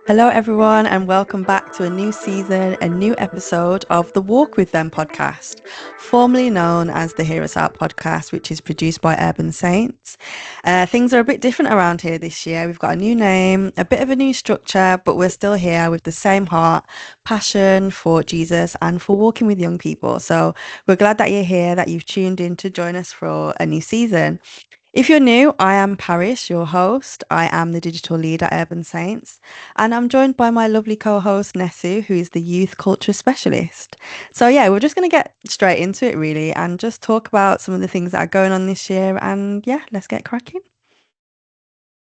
Hello, everyone, and welcome back to a new season, a new episode of the Walk with Them podcast, formerly known as the Hear Us Out podcast, which is produced by Urban Saints. Things are a bit different around here this year. We've got a new name, a bit of a new structure, but we're still here with the same heart, passion for Jesus and for walking with young people. So we're glad that you're here, that you've tuned in to join us for a new season. If you're new, I am Paris, your host. I am the digital lead at Urban Saints, and I'm joined by my lovely co-host Nesu, who is the youth culture specialist. So yeah, we're just going to get straight into it really and just talk about some of the things that are going on this year. And yeah, let's get cracking.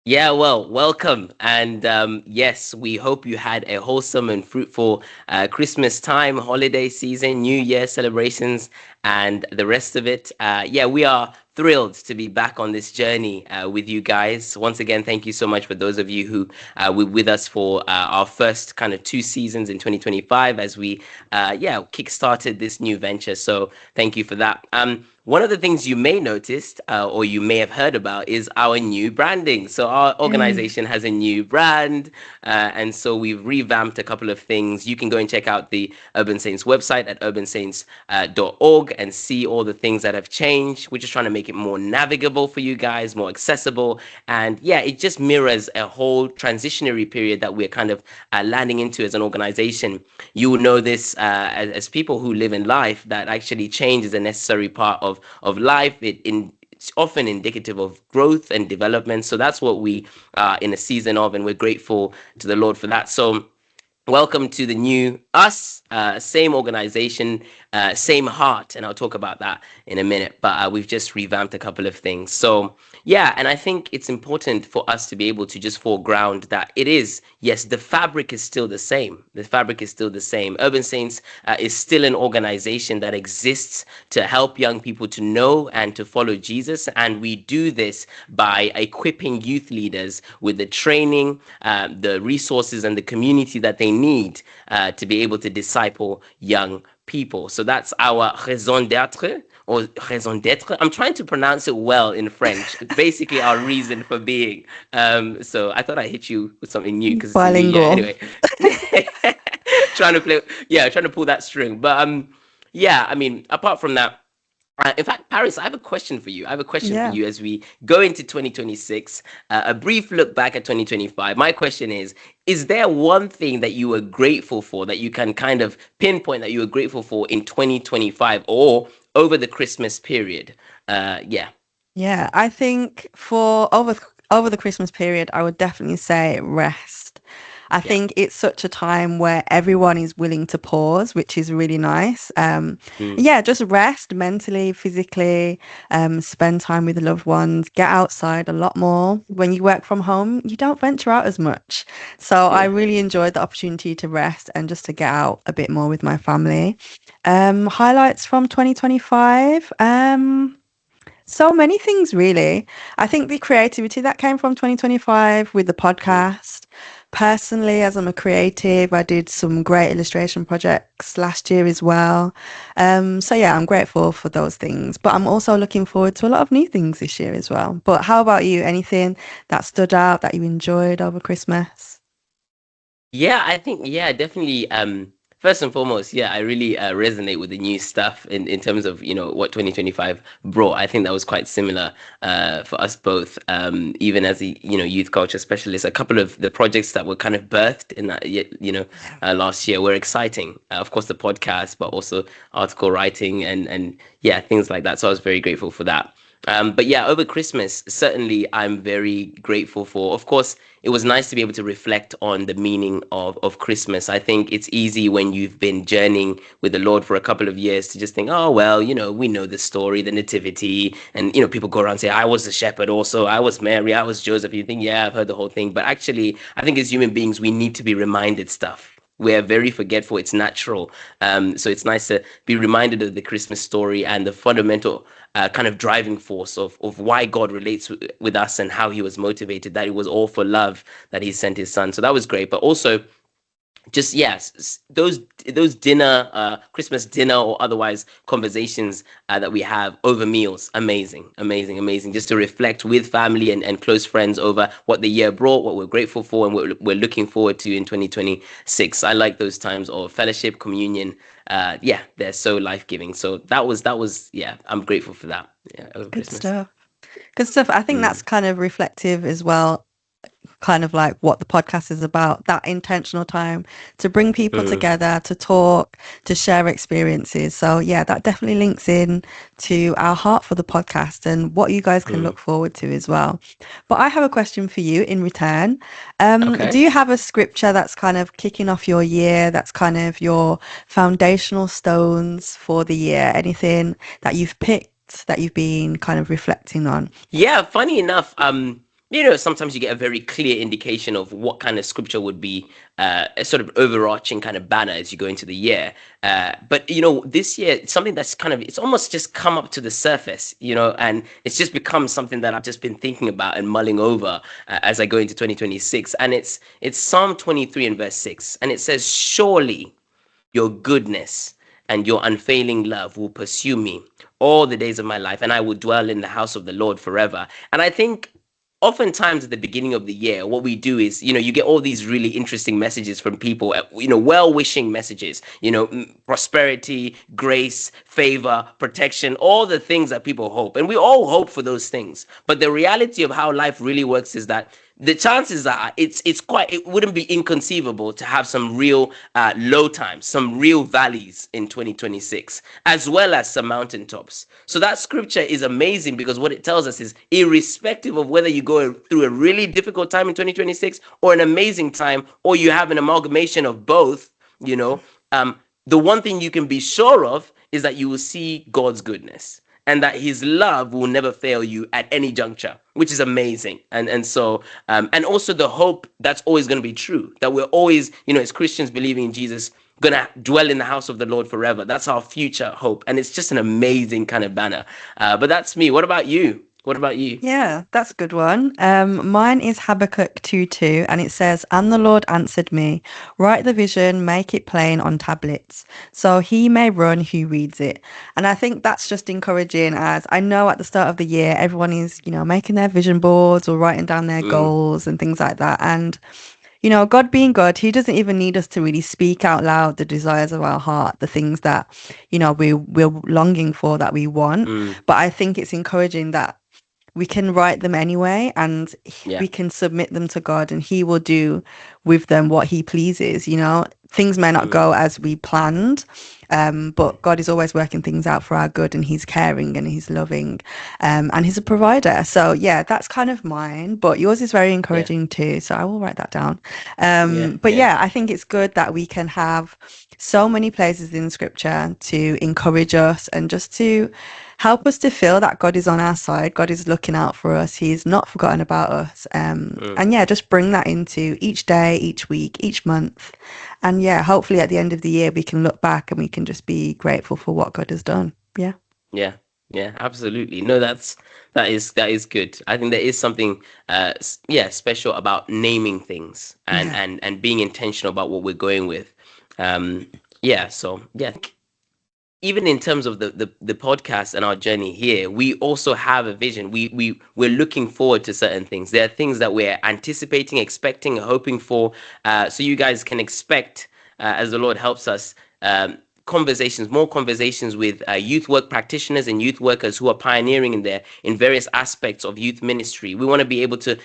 Yeah, well, welcome. And yes, we hope you had a wholesome and fruitful Christmas time, holiday season, New Year celebrations, and the rest of it. Yeah, we are thrilled to be back on this journey with you guys. Once again, thank you so much for those of you who were with us for our first kind of two seasons in 2025 as we, kickstarted this new venture. So thank you for that. One of the things you may noticed or you may have heard about is our new branding. So our Yay. organization has a new brand, and so we've revamped a couple of things. You can go and check out the Urban Saints website at urbansaints.org and see all the things that have changed. We're just trying to make it more navigable for you guys, more accessible, and yeah, it just mirrors a whole transitionary period that we're kind of landing into as an organization. You will know this as people who live in life that actually change is a necessary part of life. It's often indicative of growth and development. So that's what we are in a season of, and we're grateful to the Lord for that. So welcome to the new us, same organization, same heart, and I'll talk about that in a minute. But we've just revamped a couple of things. So yeah, and I think it's important for us to be able to just foreground that it is, yes, the fabric is still the same. The fabric is still the same. Urban Saints is still an organization that exists to help young people to know and to follow Jesus. And we do this by equipping youth leaders with the training, the resources, and the community that they need to be able to disciple young people. So that's our raison d'être or raison d'être. I'm trying to pronounce it well in French. Basically, our reason for being. So I thought I'd hit you with something new because it's a new year. Bilingual. Anyway, trying to pull that string. But yeah, I mean, apart from that, in fact, Paris, I have a question for you. I have a question for Yeah. you as we go into 2026, a brief look back at 2025. My question is there one thing that you were grateful for that you can kind of pinpoint that you were grateful for in 2025 or over the Christmas period? Yeah. Yeah, I think for over the Christmas period, I would definitely say rest. I Yeah. think it's such a time where everyone is willing to pause, which is really nice. Mm, Yeah, just rest mentally, physically, spend time with the loved ones, get outside a lot more. When you work from home, you don't venture out as much. So I yeah. really enjoyed the opportunity to rest and just to get out a bit more with my family. Highlights from 2025. So many things, really. I think the creativity that came from 2025 with the Mm. podcast. Personally, as I'm a creative, I did some great illustration projects last year as well. So yeah, I'm grateful for those things, but I'm also looking forward to a lot of new things this year as well. But how about you? Anything that stood out that you enjoyed over Christmas? Yeah, I think yeah, definitely. First and foremost, yeah, I really resonate with the new stuff in terms of what 2025 brought. I think that was quite similar for us both. Even as a youth culture specialist, a couple of the projects that were kind of birthed in that Yeah. last year were exciting. Of course, the podcast, but also article writing and yeah, things like that. So I was very grateful for that. But yeah, over Christmas, certainly I'm very grateful for. Of course, it was nice to be able to reflect on the meaning of Christmas. I think it's easy when you've been journeying with the Lord for a couple of years to just think, oh, well, we know the story, the nativity. And, people go around and say, I was the shepherd also. I was Mary. I was Joseph. You think, yeah, I've heard the whole thing. But actually, I think as human beings, we need to be reminded stuff. We're very forgetful. It's natural. So it's nice to be reminded of the Christmas story and the fundamental kind of driving force of why God relates with us and how he was motivated, that it was all for love that he sent his son. So that was great. But also, just yes, those dinner, Christmas dinner or otherwise conversations that we have over meals, amazing, amazing, amazing, just to reflect with family and close friends over what the year brought, what we're grateful for, and what we're looking forward to in 2026. I like those times of fellowship, communion. Yeah, they're so life-giving. So that was yeah, I'm grateful for that, yeah, over Good Christmas. stuff. Good stuff. I think that's Mm, kind of reflective as well, kind of like what the podcast is about, that intentional time to bring people mm, together, to talk, to share experiences. So yeah, that definitely links in to our heart for the podcast and what you guys can mm. look forward to as well. But I have a question for you in return. Do Okay. you have a scripture that's kind of kicking off your year, that's kind of your foundational stones for the year? Anything that you've picked that you've been kind of reflecting on? Yeah, funny enough, sometimes you get a very clear indication of what kind of scripture would be a sort of overarching kind of banner as you go into the year. But this year, it's something that's kind of it's almost just come up to the surface, and it's just become something that I've just been thinking about and mulling over as I go into 2026. And it's Psalm 23 and verse 6, and it says, "Surely your goodness and your unfailing love will pursue me all the days of my life, and I will dwell in the house of the Lord forever." And I think oftentimes at the beginning of the year, what we do is, you get all these really interesting messages from people, well-wishing messages, prosperity, grace, favor, protection, all the things that people hope. And we all hope for those things. But the reality of how life really works is that the chances are it wouldn't be inconceivable to have some real low times, some real valleys in 2026, as well as some mountaintops. So that scripture is amazing because what it tells us is, irrespective of whether you go through a really difficult time in 2026 or an amazing time, or you have an amalgamation of both, you know the one thing you can be sure of is that you will see God's goodness, and that his love will never fail you at any juncture, which is amazing. And also the hope that's always going to be true, that we're always, as Christians believing in Jesus, gonna dwell in the house of the Lord forever. That's our future hope, and it's just an amazing kind of banner. But that's me. What about you? What about you? Yeah, that's a good one. Mine is Habakkuk 2:2, and it says, "And the Lord answered me, write the vision, make it plain on tablets, so he may run who reads it." And I think that's just encouraging, as I know at the start of the year, everyone is, making their vision boards or writing down their Mm, goals and things like that. And God being God, He doesn't even need us to really speak out loud the desires of our heart, the things that, we're longing for, that we want. mm, But I think it's encouraging that we can write them anyway, and yeah. we can submit them to God, and he will do with them what he pleases. Things may not Mm, go as we planned, but God is always working things out for our good, and he's caring and he's loving, and he's a provider. So yeah, that's kind of mine, but yours is very yeah. encouraging too, so I will write that down. Yeah. But Yeah. yeah, I think it's good that we can have so many places in scripture to encourage us and just to help us to feel that God is on our side. God is looking out for us. He's not forgotten about us. Mm, And yeah, just bring that into each day, each week, each month. And yeah, hopefully at the end of the year, we can look back and we can just be grateful for what God has done. Yeah. yeah. Yeah. Absolutely. No, that is good. I think there is something yeah, special about naming things and Yeah. and and being intentional about what we're going with. Um yeah, so yeah, even in terms of the podcast and our journey here, we also have a vision. We're looking forward to certain things. There are things that we're anticipating, expecting, hoping for. So you guys can expect, as the Lord helps us, more conversations with youth work practitioners and youth workers who are pioneering in various aspects of youth ministry. We want to be able to,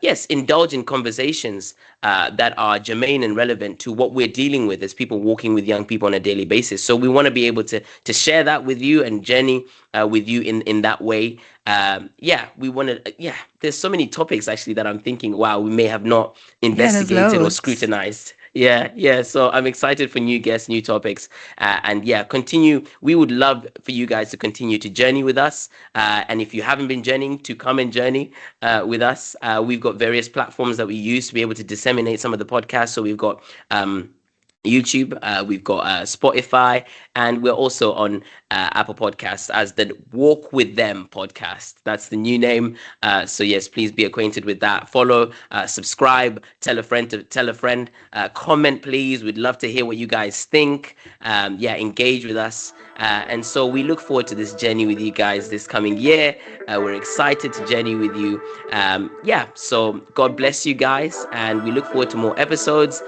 yes, indulge in conversations that are germane and relevant to what we're dealing with as people walking with young people on a daily basis. So we want to be able to share that with you and journey with you in that way. Yeah, we want to. Yeah, there's so many topics actually that I'm thinking, wow, we may have not Yeah, there's investigated or loads. scrutinized. Yeah, yeah. So I'm excited for new guests, new topics, and yeah, continue. We would love for you guys to continue to journey with us. And if you haven't been journeying, to come and journey with us. We've got various platforms that we use to be able to disseminate some of the podcasts. So we've got YouTube. We've got Spotify, and we're also on Apple Podcasts as the Walk with Them podcast. That's the new name. So yes, please be acquainted with that. Follow, subscribe, tell a friend to tell a friend. Comment, please. We'd love to hear what you guys think. Yeah, engage with us. And so we look forward to this journey with you guys this coming year. We're excited to journey with you. Yeah, so God bless you guys, and we look forward to more episodes.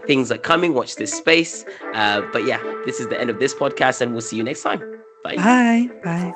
Things are coming. Watch this space. But yeah, this is the end of this podcast, and we'll see you next time. Bye. Bye. Bye.